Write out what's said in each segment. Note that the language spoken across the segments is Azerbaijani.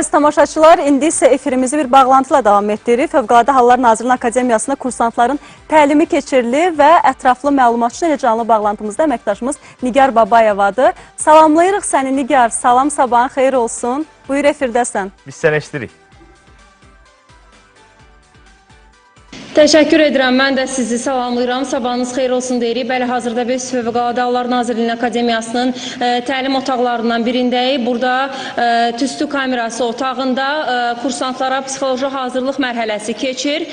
Əziz tamaşaçılar, indi isə efirimizi bir bağlantıyla davam etdiririk. Fövqəladə Hallar Nazirliyinin Akademiyasında kursantların təlimi keçirilir və ətraflı məlumat üçün elə canlı bağlantımızda əməkdaşımız Nigar Babayevadır. Salamlayırıq səni Nigar, salam sabahın xeyir olsun. Buyur efirdəsən. Biz səni eşidirik. Təşəkkür edirəm. Mən də sizi salamlayıram. Sabahınız xeyir olsun deyirik. Bəli, hazırda biz Fövqəladə Hallar Nazirliyinin Akademiyasının təlim otaqlarından birindəyik. Burada tüstü kamerası otağında kursantlara psixoloji hazırlıq mərhələsi keçir.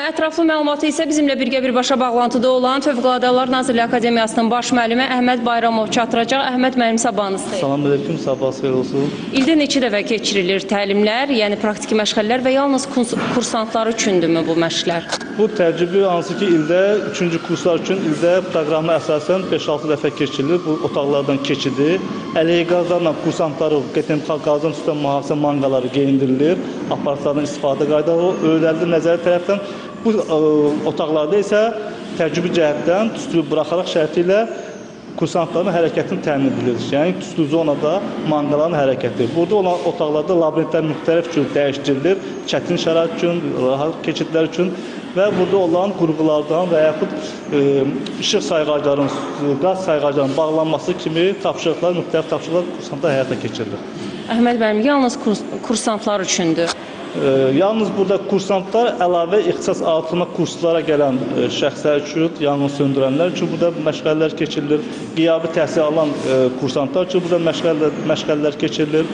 Ətraflı məlumatı isə bizimlə birgə birbaşa bağlantıda olan Fövqəladə Hallar Nazirliyi Akademiyasının baş müəllimi Əhməd Bayramov çatdıracaq. Əhməd müəllim, sabahınız xeyir. Salam aleyküm, sabahınız xeyir olsun. İldə neçə dəfə keçirilir təlimlər, yəni praktiki məşğələlər və yalnız kursantlar üçündürmü bu məşqlər? Bu təcrübə hansı ki, ildə 3-cü kurslar üçün ildə proqramı əsasən 5-6 dəfə keçirilir. Bu otaqlardan keçidir. Əleyhi qazlarla kursantları qazdan tutan mühafizə manqaları geyindirilir. Aparatlardan istifadə qaydaları öyrədilir nəzəri tərəfdən. Bu otaqlarda isə təcrübə cəhətdən tüstü buraxaraq şərti ilə kursantların hərəkətini təmin edilir. Yəni, tüstü zonada manqaların hərəkəti. Burada olan otaqlarda labirintlər müxtəlif üçün dəyişdirilir. Çətin şərait üçün, rahat keçidlər üçün və burada olan qurğulardan və yaxud işıq sayğacların, qaz sayğacların bağlanması kimi tapşırıqlar, müxtəlif tapşırıqlar kursantlar həyata keçirilir. Əhməd müəllim, yalnız kursantlar üçündür. Yalnız burada kursantlar əlavə ixtisas artırma kurslara gələn şəxslər üçün, yanğın söndürənlər üçün burada məşğələlər keçirilir. Qiyabi təhsil alan kursantlar üçün burada məşğələlər keçirilir.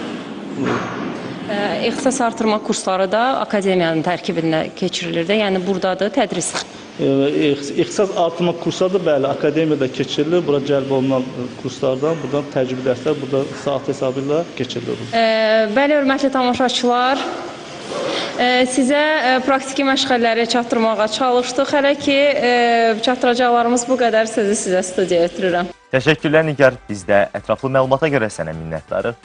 İxtisas artırma kursları da akademiyanın tərkibində keçirilir də, yəni buradadır tədris. İxtisas artırma kursları da bəli, akademiyada keçirilir. Bura cəlb olunan kurslardan, buradan təcrübə dərslər, burada saat hesabı ilə keçirilir. Bəli, hörmətli tamaşaçılar, sizə praktiki məşğələləri çatdırmağa çalışdıq. Hələ ki, çatdıracaqlarımız bu qədər, sözü sizə studiyaya ötürürəm. Təşəkkürlər Nigar, biz də ətraflı məlumata görə sənə minnətdarıq.